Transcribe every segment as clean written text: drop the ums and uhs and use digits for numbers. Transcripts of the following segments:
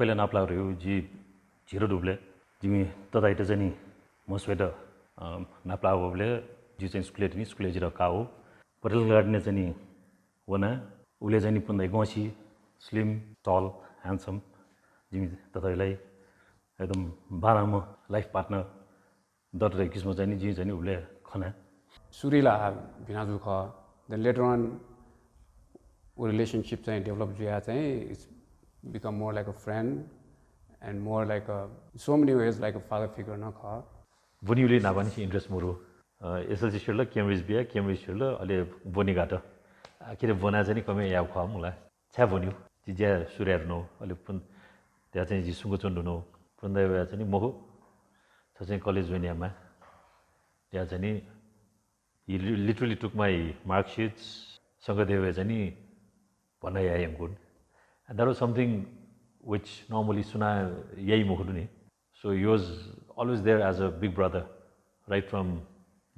पहिला नाप्लाहरू जी zero डुब्ले Jimmy तदाइट चाहिँ नि मस्वेट नाप्लावले जी चाहिँ स्कुले जिरो काओ पटेल गार्डने चाहिँ नि वना उले चाहिँ नि पुन्दै गसी स्लिम टल ह्यान्डसम जिमी तदाइलाई एकदम बाराम लाइफ पार्टनर डटर किसिम चाहिँ नि जी चाहिँ नि उले खना सुरीला भिनाजु ख देन लेटर अन relationship चाहिँ डेभलप जुया चाहिँ it's become more like a friend and more like a so many ways like a father figure न ख बुनिउले नाबानी चाहिँ इन्ट्रेस्ट मोरो एसएलसी स्कुल केम्ब्रिज बिया केम्ब्रिज स्कुल अलि बोनी गाट के बोना चाहिँ कमे याव ख मुला छ्या बोन्यु ज्या सूर्यहरु नो अलि पुन त्यहाँ चाहिँ जी सुंगो चन्डु नो पुन्दै भए चाहिँ मोहो छ चाहिँ कलेज वेनियामा त्यहाँ चाहिँ नि he literally took my mark sheets सँगदेव चाहिँ नि भन्दै आएम good and that was something which normally suna yai mohudu ni so he was always there as a big brother right from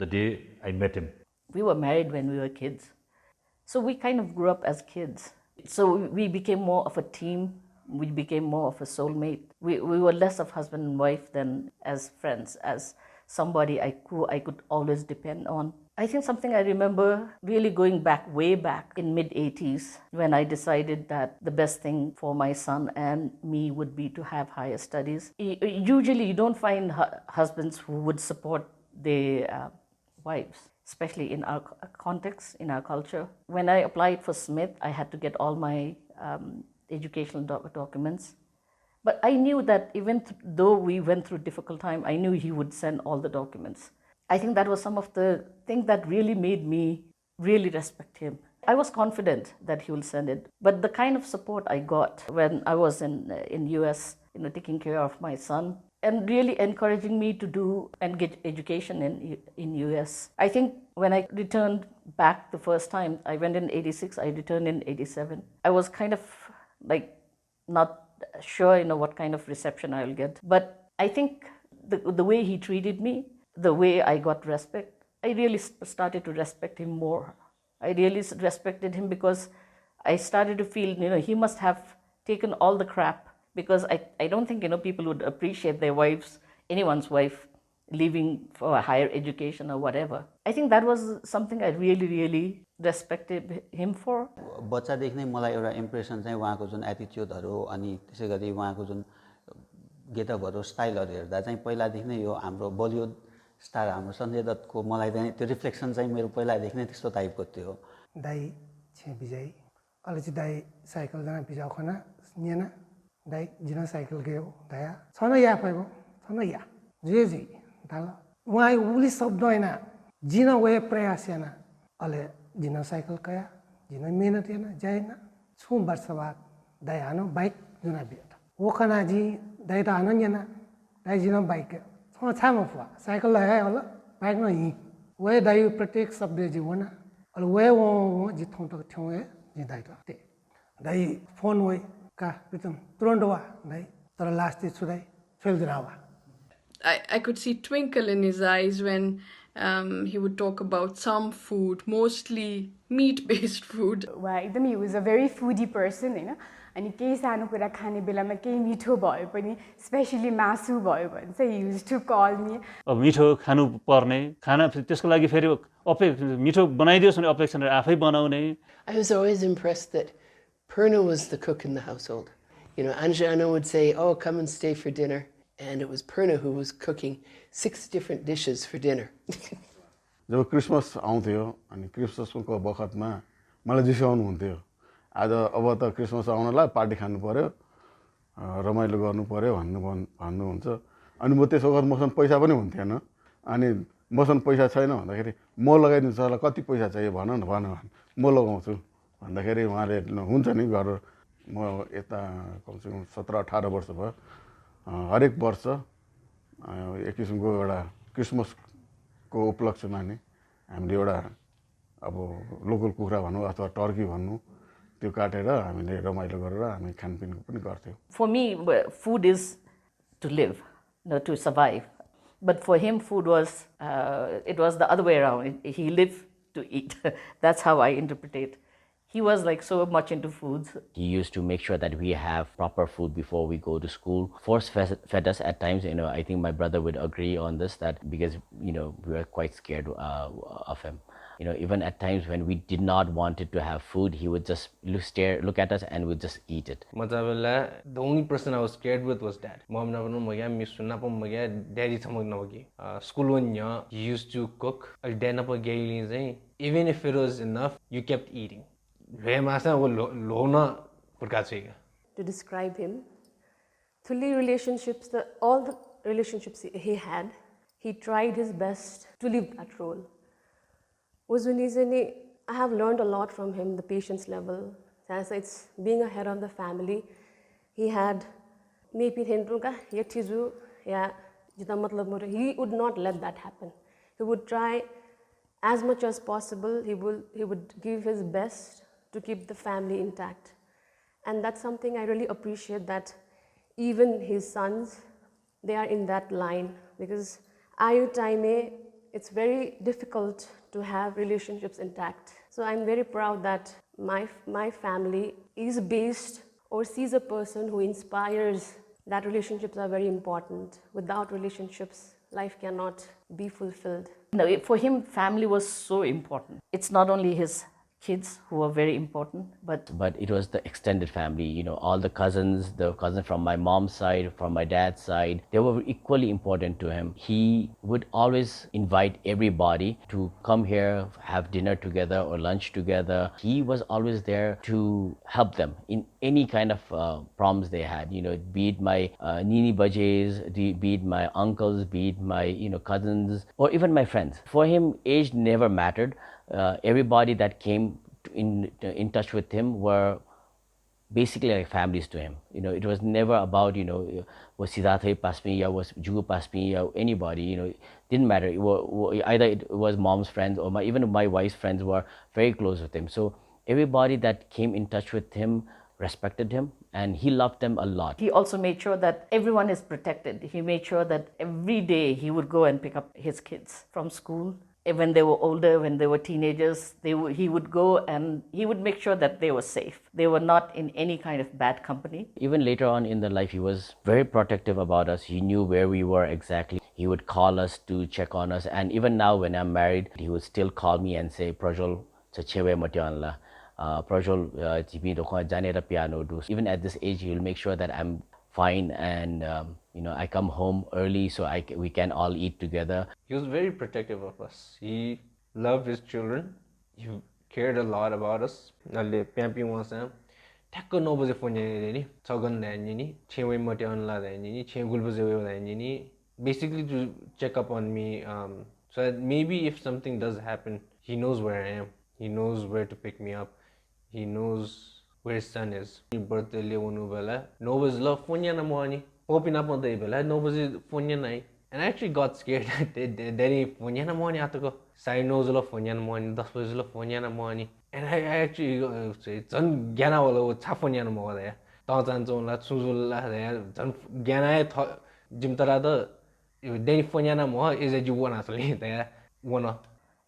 the day I met him. We were married when we were kids, so we kind of grew up as kids, so we became more of a team, we became more of a soulmate. We were less of husband and wife than as friends, as somebody I could always depend on. I think something I remember really going back, way back in mid-80s, when I decided that the best thing for my son and me would be to have higher studies. Usually you don't find husbands who would support their wives, especially in our context, in our culture. When I applied for Smith, I had to get all my educational documents. But I knew that even though we went through a difficult time, I knew he would send all the documents. I think that was some of the thing that really made me really respect him. I was confident that he will send it, but the kind of support I got when I was in US, taking care of my son and really encouraging me to do and get education in US. I think when I returned back the first time, I went in 86, I returned in 87. I was kind of like not sure, what kind of reception I will get. But I think the way he treated me, the way I got respect, I really started to respect him more. I really respected him because I started to feel, he must have taken all the crap, because I don't think, people would appreciate their wives, anyone's wife, leaving for a higher education or whatever. I think that was something I really, really respected him for. बच्चादेखि नै मलाई एउटा impression चाहिँ उहाँको जुन एटिट्युडहरु अनि त्यसैगरी उहाँको जुन गेटअपहरु स्टाइलहरु हेर्दा चाहिँ पहिलादेखि नै यो हाम्रो बलिउड स्टार हाम्रो सञ्जय दत्तको मलाई चाहिँ त्यो रिफ्लेक्सन चाहिँ मेरो पहिलादेखि नै त्यस्तो टाइपको थियो. दाइ छे बिजय अलि दाइ साइकल जना बिजाउ खना निना दाइ जिना साइकल गयो दाया छन या फैगो छन या जे जे दाल उहाँ उली शब्द हैन जिना वे प्रयास हैन अले जिना साइकल कया जिना मेहनत हैन जायना छु वर्ष बाद दाइ हानो बाइक जुना बिया वो खना जी दाइ त हानो जना दाइ जिना बाइक छामा फुवा साइकल लगायो होला बाइक न हि वे दाइ प्रत्येक शब्द जीवन अल वे वो जिथौं त थ्यौ ए जि दाइ त दाइ फोन वे का बितम तुरंत वा दाइ तर last छुदाइ फेलदिरावा. I could see twinkle in his eyes when he would talk about some food, mostly meat-based food. Well, he was a very foodie person, अनि केही सानो कुरा खाने बेलामा केही मिठो भयो पनि स्पेशली मासु भयो भने चाहिँ he used to call me. अब मिठो खानु पर्ने खाना त्यसको लागि फेरि मिठो बनाइदियोस् भने अपेक्षा आफै बनाउने. I was always impressed that Purna was the cook in the household. Anja Anna would say, "Oh, come and stay for dinner." And it was Purna who was cooking 6 different dishes for dinner. जब Christmas आउँथ्यो अनि क्रिसमसको बखतमा मलाई जिसाउनु हुन्थ्यो. आज अब त Christmas आउनलाई party खानु पर्यो, रमाइलो गर्नु पर्यो भन्नुहुन्छ. अनि म त्यसो वखत मसँग पैसा पनि हुन्थेन. अनि मसँग पैसा छैन भन्दाखेरि म लगाइदिन्छु होला, कति पैसा चाहियो भन न म लगाउँछु भन्दाखेरि उहाँले हुन्छ नि गरेर म यता कमसेकम 17-18 वर्ष भयो हरेक वर्ष एक किसिमको एउटा क्रिसमसको उपलक्ष्यमा नि हामीले एउटा अब लोकल कुखुरा भनौँ अथवा टर्की भन्नु त्यो काटेर हामीले रमाइलो गरेर हामी खानपिनको पनि गर्थ्यौँ. For me, food is to live, to survive. But for him, food was, it was the other way around. He lived to eat. That's how I interpret it. He was like so much into foods. He used to make sure that we have proper food before we go to school. Force fed us at times. I think my brother would agree on this, that because we were quite scared of him. Even at times when we did not wanted to have food, he would just look at us and would just eat it. The only person I was scared with was dad. Mom never know miss daddy school he used to cook. Even if it was enough, you kept eating. To describe him, all the relationships he had, he tried his best to live that role. I have learned a lot from him, the patience level. As it's being a head of the family, he had he would not let that happen. He would try as much as possible. He would give his best to keep the family intact. And that's something I really appreciate, that even his sons, they are in that line, because ayu time it's very difficult to have relationships intact. So I'm very proud that my family is based or sees a person who inspires that relationships are very important. Without relationships, life cannot be fulfilled. For him, family was so important. It's not only his kids who were very important, but it was the extended family, all the cousins from my mom's side, from my dad's side, they were equally important to him. He would always invite everybody to come here, have dinner together or lunch together. He was always there to help them in any kind of problems they had, be it my nini bajes, be it my uncles, be it my cousins, or even my friends. For him, age never mattered. Everybody that came in touch with him were basically like families to him. It was never about was Siddhartha Pasmi, was Jugu Pasmi, anybody. Didn't matter. Either it was mom's friends or even my wife's friends were very close with him. So everybody that came in touch with him respected him, and he loved them a lot. He also made sure that everyone is protected. He made sure that every day he would go and pick up his kids from school. When they were older, when they were teenagers, he would go and he would make sure that they were safe. They were not in any kind of bad company. Even later on in the life, he was very protective about us. He knew where we were exactly. He would call us to check on us. And even now when I'm married, he would still call me and say, Prajol, Prajol, piano. Even at this age, he will make sure that I'm fine, and I come home early so we can all eat together. He was very protective of us. He loved his children. He cared a lot about us. Basically to check up on me, so that maybe if something does happen, he knows where I am. He knows where to pick me up. He knows where his son is. Birthday Nova's love phone Nova's phone. And I actually got scared. Daddy phone Sai knows love phone das was love phone. And I actually say Jan Gana Chafonian more there. Thousand la Suzula there. Gana Jimtarada Daddy phone more is a you want actually there.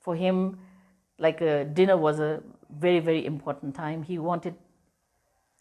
For him, like dinner was a very, very important time. He wanted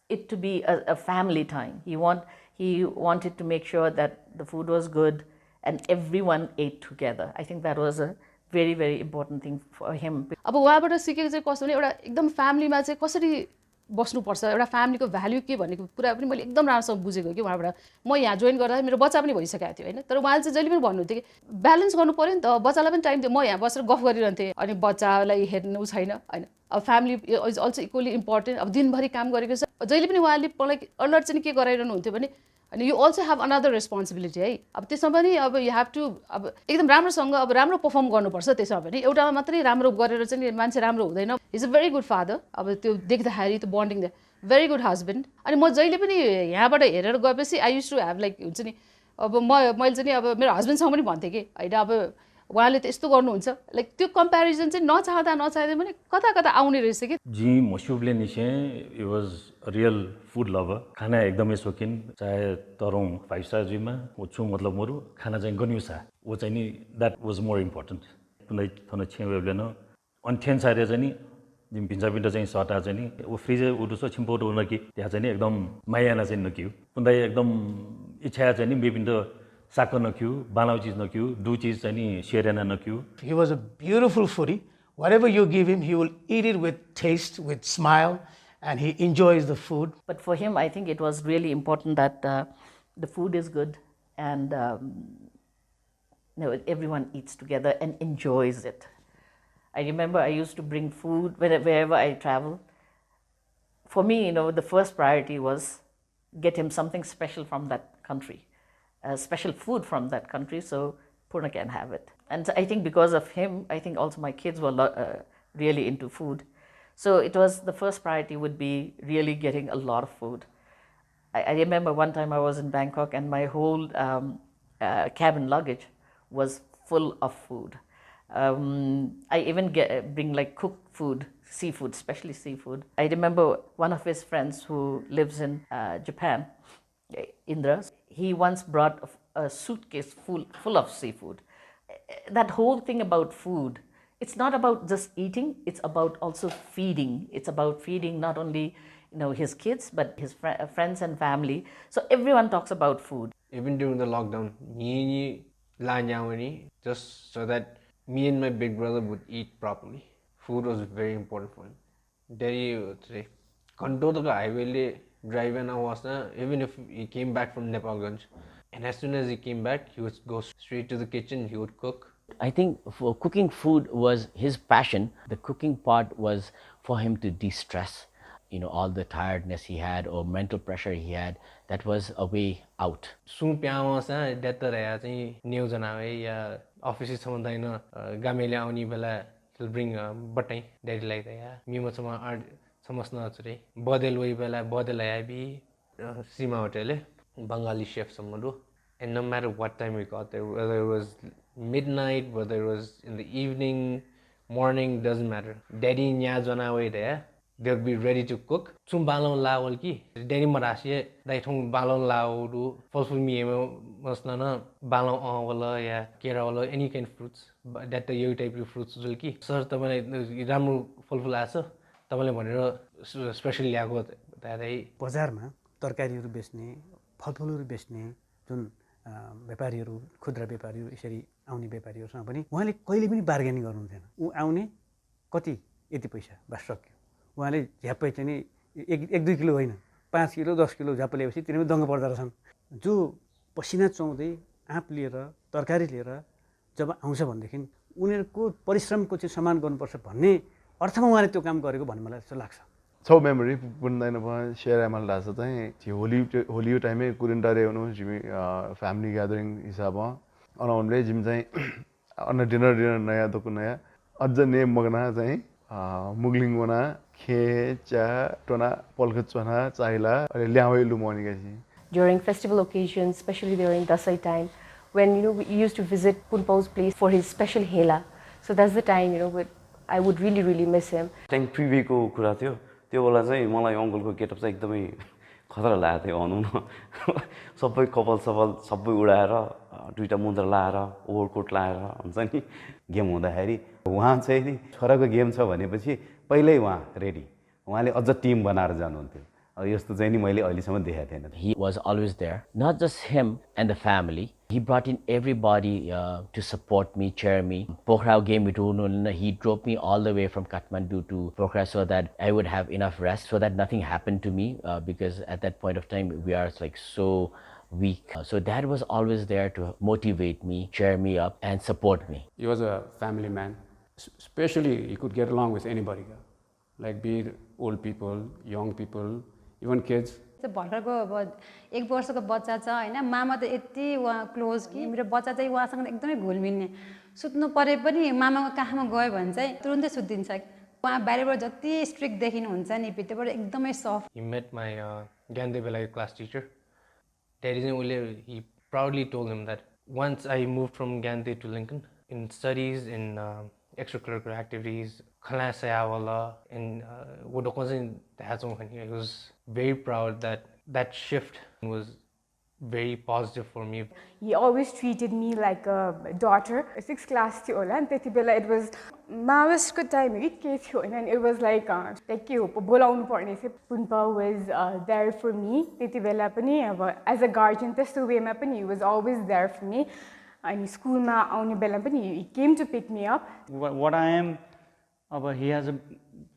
it to be a family time. He wanted to make sure that the food was good and everyone ate together. I think that was a very, very important thing for him. अब उहाँबाट सिकेको चाहिँ कस्तो भने एउटा एकदम फ्यामिलीमा चाहिँ कसरी बस्नुपर्छ, एउटा फ्यामिलीको भ्याल्यु के भनेको कुरा पनि मैले एकदम राम्रोसँग बुझेको कि उहाँबाट। म यहाँ जोइन गर्दा मेरो बच्चा पनि भइसकेको थियो हैन, तर उहाँले चाहिँ जहिले पनि भन्नुहुन्थ्यो कि ब्यालेन्स गर्नु पर्यो नि त, बच्चालाई पनि टाइम दियो। म यहाँ बसेर गफ गरिरहन्थेँ अनि बच्चालाई हेर्नु छैन हैन। अब family is also equally important. अब दिनभरि काम गरेको छ, जहिले पनि उहाँले मलाई अलर्ट चाहिँ के गराइरहनु हुन्थ्यो भने अनि you also have another responsibility है। अब त्यसमा पनि अब यु हेभ टु अब एकदम राम्रोसँग अब राम्रो पर्फर्म गर्नुपर्छ। त्यसमा पनि एउटामा मात्रै राम्रो गरेर चाहिँ मान्छे राम्रो हुँदैन। Is a very good father. अब त्यो देख्दाखेरि त्यो bonding the very good husband. अनि म जहिले पनि यहाँबाट हेरेर गएपछि आई युज टु हेभ लाइक हुन्छ नि, अब मैले चाहिँ अब मेरो हस्बेन्डसँग पनि भन्थेँ कि होइन अब उहाँले त यस्तो गर्नुहुन्छ, लाइक त्यो कम्पेरिजन चाहिँ नचाहँदै पनि कता कता आउने रहेछ कि। जी मस्युबले निशे it was a real food lover. खाना एकदमै शौकीन, चाहे तरौँ 5 स्टार जिममा वो छु मतलब मोरु खाना चाहिँ गन्युसा वो चाहिँ नि द्याट वाज मोर इम्पोर्टेन्ट। पुनै थन छेवेब्ले न अन्ठेन सारे चाहिँ नि जिम भिन्चा चाहिँ सटा चाहिँ नि ऊ फ्रिज उठुसो छिम्पोट उनकी त्यहाँ चाहिँ नि एकदम मायाना चाहिँ नक्यू पुन्दै एकदम इच्छा चाहिँ नि बेबिन्द साको नक्यू बालाउ चिज नक्यू डु चिज चाहिँ नि शेरेना नक्यू He was a beautiful foodie. Whatever you give him, he will eat it with taste, with smile, and he enjoys the food. But for him, I think it was really important that the food is good and everyone eats together and enjoys it. I remember I used to bring food wherever I travel. For me, the first priority was get him something special from that country, special food from that country, so Purna can have it. And I think because of him, I think also my kids were really into food. So it was the first priority would be really getting a lot of food. I remember one time I was in Bangkok and my whole cabin luggage was full of food. I even bring like cooked food, seafood, especially seafood. I remember one of his friends who lives in Japan, Indra, he once brought a suitcase full of seafood. That whole thing about food, it's not about just eating, it's about also feeding. It's about feeding not only his kids, but his friends and family. So everyone talks about food. Even during the lockdown, just so that me and my big brother would eat properly. Food was very important for him. Daddy, control highway drive even if he came back from Nepalganj. And as soon as he came back, he would go straight to the kitchen, he would cook. I think for cooking food was his passion. The cooking part was for him to de-stress. All the tiredness he had or mental pressure he had, that was a way out. He'll bring batai, daddy like that. Me masama art samasna chure. Bodel way bela bodel ayabi Sima Hotel, Bengali chef samadu. And no matter what time we got there, whether it was midnight, whether it was in the evening, morning, doesn't matter. Daddy nya jana way there. They'll be ready to cook. Some balon lawal ki. Daddy marasye. They thong balon law do. Falseful me masna na balon wala ya kera wala any kind of fruits. That the yo type of fruits will ki. Sir, tamale ramu falseful asa. Tamale bhanera special ल्याएको दाइ बजारमा तरकारीहरू बेच्ने फलफुलहरू बेच्ने जुन व्यापारीहरू खुद्रा व्यापारीहरू यसरी आउने व्यापारीहरूसँग पनि उहाँले कहिले पनि बार्गेनिङ गर्नुहुन्थेन उ आउने कति यति पैसा बस सक्यो उहाँले झ्याप्पै चाहिँ नि 1-2 किलो होइन 5 किलो 10 किलो झ्याप्प ल्याएपछि तिनीहरू दङ्ग पर्दा रहेछन् जो पसिना चुहाउँदै आँप लिएर तरकारी लिएर जब आउँछ भनेदेखि उनीहरूको परिश्रमको चाहिँ सम्मान गर्नुपर्छ भन्ने अर्थमा उहाँले त्यो काम गरेको भन्ने मलाई चाहिँ लाग्छ छौ मेमोरी पुन्दैन भयो शेयर एमल दास चाहिँ होली टाइममै कुरिन्टारे हुनु जिमी फ्यामिली ग्यादरिङ हिसाबमा अनाउनले जिम चाहिँ अन्न डिनर नयाँ दोको नयाँ अझ ने मगना चाहिँ मुगलिङ वना खे चा टोना पल्खत चना चाइला अरे ल्यावे लुमोनी गसी During festival occasions, especially during Dasai time, when we used to visit Punpau's place for his special hela. So that's the time I would really miss him. Time preview को कुरा थियो त्यो बेला चाहिँ मलाई अङ्कलको गेटअप चाहिँ एकदमै खतरा लागेको थियो भनौँ न सबै कपाल सबै उडाएर दुईटा मुद्रा लाएर ओभरकोट लाएर हुन्छ नि गेम हुँदाखेरि उहाँ चाहिँ नि छोराको गेम छ भनेपछि पहिल्यै उहाँ रेडी उहाँले अझ टिम बनाएर जानुहुन्थ्यो यस्तो चाहिँ नि मैले अहिलेसम्म देखेको थिएन He was always there, not just him and the family. He brought in everybody to support me, cheer me. Pokhara game he drove me all the way from Kathmandu to Pokhara so that I would have enough rest, so that nothing happened to me because at that point of time we are like so weak. So Dad was always there to motivate me, cheer me up, and support me. He was a family man. Especially, he could get along with anybody, like be it old people, young people, even kids. भर्खरको अब 1 वर्षको बच्चा छ हैन मामा त यति उहाँ close कि मेरो बच्चा चाहिँ उहाँसँग एकदमै घुलमिल्ने सुत्नु परे पनि मामाको काखमा गयो भने चाहिँ तुरुन्तै सुत्दिन्छ उहाँ बाहिरबाट जति स्ट्रिक्ट देखिनुहुन्छ नि भित्रबाट एकदमै soft He met my Gandhi class teacher. He proudly told him that once I moved from Gandhi to Lincoln in studies, in extracurricular activities, class in he was very proud that that shift was very positive for me. He always treated me like a daughter. 6th class थियो होला नि त्यति बेला it was Maoist time हो के थियो हैन and it was like के हो बोलाउनु पर्ने थियो. Punpa was there for me त्यति बेला पनि अब as a guardian त्यस्तो वेमा पनि he was always there for me. अनि स्कुलमा आउने बेला पनि he came to pick me up. What I am अब he has a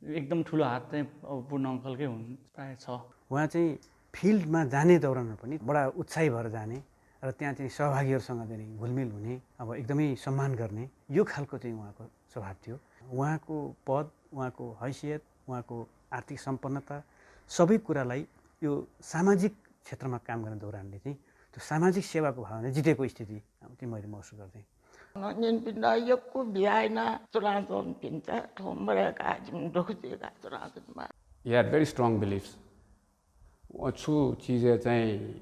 एकदम ठुलो हात चाहिँ अब पूर्ण अङ्कलकै हुनु प्राय छ. उहाँ चाहिँ फिल्डमा जाने दौरानमा पनि बडा उत्साही भएर जाने र त्यहाँ चाहिँ सहभागीहरूसँग चाहिँ घुलमिल हुने अब एकदमै सम्मान गर्ने यो खालको चाहिँ उहाँको स्वभाव थियो. उहाँको पद, उहाँको हैसियत, उहाँको आर्थिक सम्पन्नता सबै कुरालाई यो सामाजिक क्षेत्रमा काम गर्ने दौरानले चाहिँ त्यो सामाजिक सेवाको भावना जितेको स्थिति चाहिँ मैले महसुस गर्थेँ. He had very strong beliefs. True चीजें चाहिँ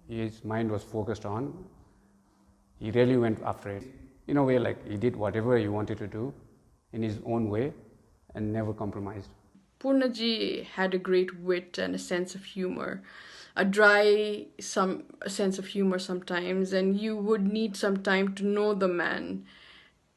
his mind was focused on. He really went after it. In a way, like he did whatever he wanted to do in his own way and never compromised. Purna ji had a great wit and a sense of humor, a sense of humor sometimes, and you would need some time to know the man,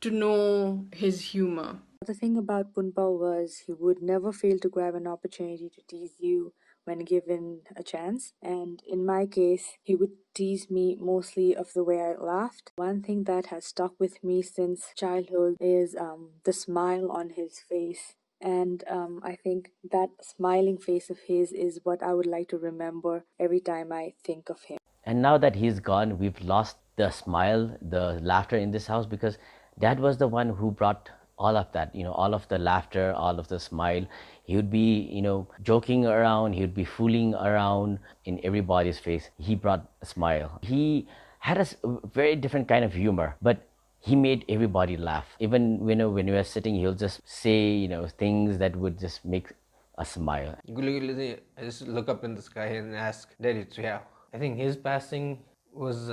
to know his humor. The thing about Punpa was he would never fail to grab an opportunity to tease you when given a chance. And in my case, he would tease me mostly of the way I laughed. One thing that has stuck with me since childhood is the smile on his face. And I think that smiling face of his is what I would like to remember every time I think of him. And now that he's gone, we've lost the smile, the laughter in this house, because Dad was the one who brought all of that, all of the laughter, all of the smile. He would be, joking around, he would be fooling around in everybody's face. He brought a smile. He had a very different kind of humor, but he made everybody laugh. Even when we were sitting, he'll just say, things that would just make us smile. I just look up in the sky and ask, Daddy, yeah. I think his passing was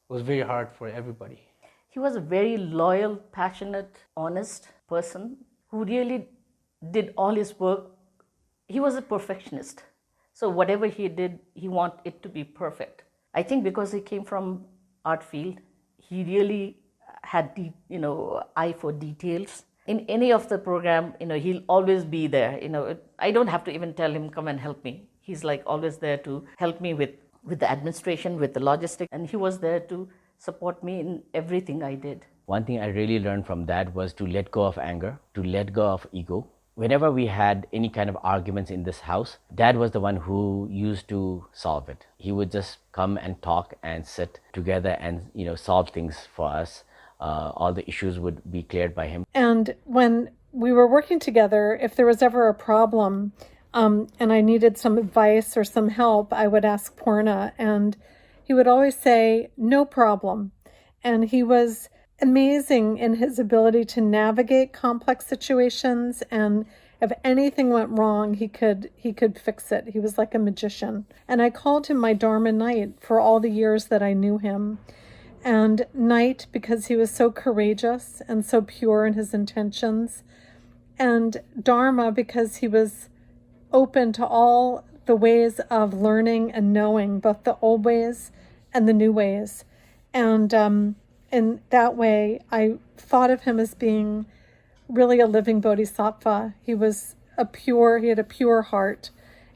very hard for everybody. He was a very loyal, passionate, honest person who really did all his work. He was a perfectionist. So whatever he did, he wanted it to be perfect. I think because he came from art field, he really had eye for details. In any of the program, he'll always be there. I don't have to even tell him, come and help me. He's like always there to help me with the administration, with the logistics, and he was there to support me in everything I did. One thing I really learned from Dad was to let go of anger, to let go of ego. Whenever we had any kind of arguments in this house, Dad was the one who used to solve it. He would just come and talk and sit together and solve things for us. All the issues would be cleared by him. And when we were working together, if there was ever a problem and I needed some advice or some help, I would ask Purna, and he would always say, no problem. And he was amazing in his ability to navigate complex situations, and if anything went wrong, he could fix it. He was like a magician. And I called him my Dharma Knight for all the years that I knew him. And Knight because he was so courageous and so pure in his intentions. And Dharma because he was open to all the ways of learning and knowing, both the old ways and the new ways. And in that way, I thought of him as being really a living bodhisattva. He had a pure heart.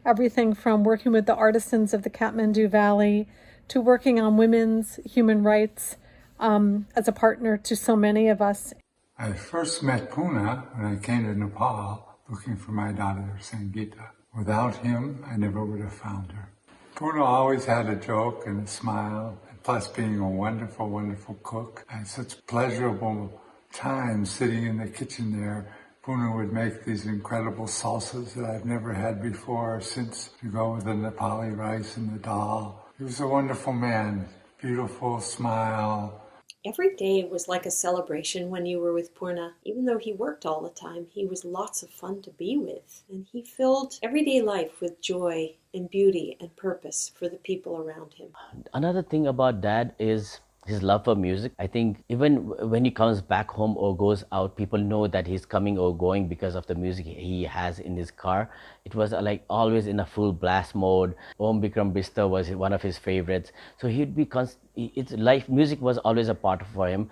Everything from working with the artisans of the Kathmandu Valley to working on women's human rights as a partner to so many of us. I first met Purna when I came to Nepal looking for my daughter Sangeeta. Without him, I never would have found her. Purna always had a joke and a smile, and plus being a wonderful, wonderful cook. I had such pleasurable time sitting in the kitchen there. Purna would make these incredible salsas that I've never had before since, to go with the Nepali rice and the dal. He was a wonderful man, beautiful smile. Every day was like a celebration when you were with Purna. Even though he worked all the time, he was lots of fun to be with. And he filled everyday life with joy and beauty and purpose for the people around him. Another thing about Dad is his love for music. I think even when he comes back home or goes out, people know that he's coming or going because of the music he has in his car. It was like always in a full blast mode. Om Bikram Bista was one of his favorites. So he'd be it's life. Music was always a part for him.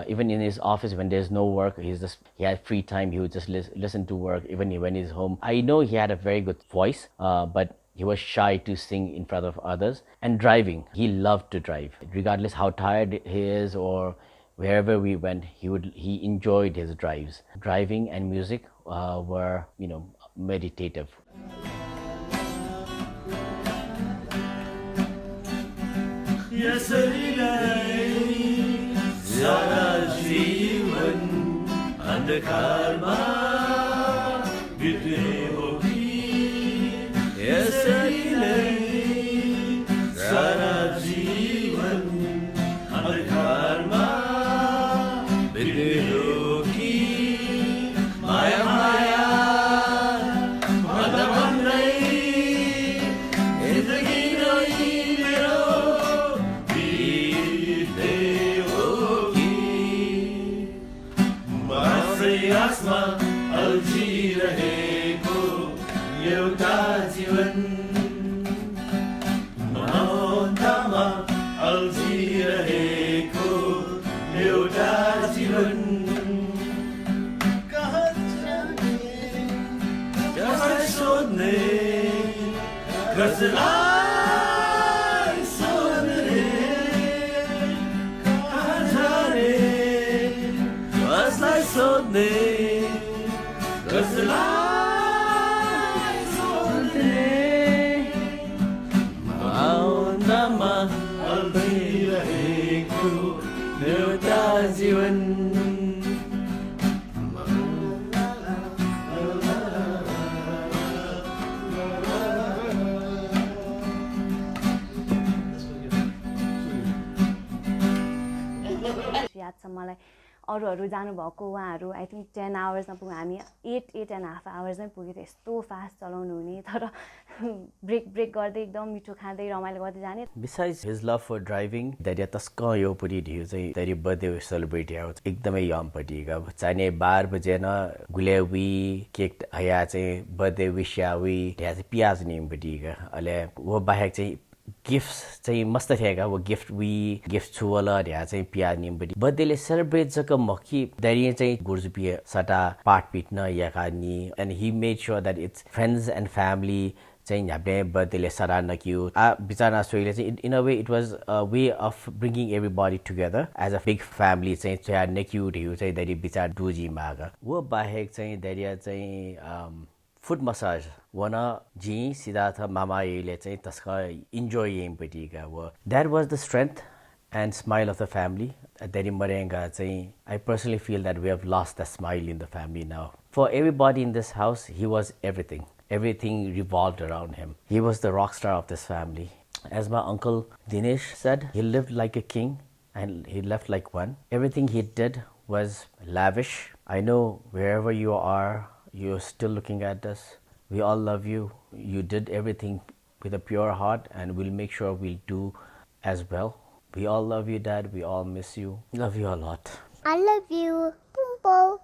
Even in his office when there's no work, he had free time. He would just listen to work even when he's home. I know he had a very good voice, but he was shy to sing in front of others. And driving, he loved to drive. Regardless how tired he is or wherever we went, he enjoyed his drives. Driving and music were, meditative. याद छ मलाई अरूहरू जानुभएको उहाँहरू I think 10 आवर्समा पुग्यो हामी 8.5 आवर्समै पुग्यो यस्तो फास्ट चलाउनु हुने तर ब्रेक गर्दै एकदम मिठो खाँदै रमाइलो गर्दै जाने. Besides his love for driving, धेरै तस्क यो पुरी ढिउ चाहिँ धेरै बर्थडे सेलिब्रेट याउ एकदमै यम पटी ग चाहिने 12 बजे न गुलेवी केक हया चाहिँ बर्थडे विश यावी ढ्या चाहिँ पियाज निम पटी ग अले वो बाहेक चाहिँ गिफ्ट्स चाहिँ मस्त थिएका वो गिफ्ट छु वाला ढ्या चाहिँ पियाज निम पटी बर्थडेले सेलिब्रेट जक मकी धेरै चाहिँ गुर्जुपिए सटा पार्ट पिट्न याका नि and he made sure that it's friends and family चाहिँ हामीले बर्थडेले सरा नकियो बिचारा सोइले चाहिँ in a way it was a way of bringing everybody together as a big family चाहिँ चाहिँ नेक्यु ढिउ चाहिँ धेरै बिचार डुजी माग वो बाहेक चाहिँ धेरै चाहिँ फुट मसाज वन जी सिद्धार्थ मामाले चाहिँ तस्का इन्जोय येमपट्टिका वो that was the strength and smile of the family. Dari Marenga चाहिँ I personally feel that we have lost the smile in the family now. For everybody in this house, he was everything. Everything revolved around him. He was the rock star of this family. As my uncle Dinesh said, he lived like a king and he left like one. Everything he did was lavish. I know wherever you are, you're still looking at us. We all love you. You did everything with a pure heart and we'll make sure we'll do as well. We all love you, Dad. We all miss you. Love you a lot. I love you. Boom, boom.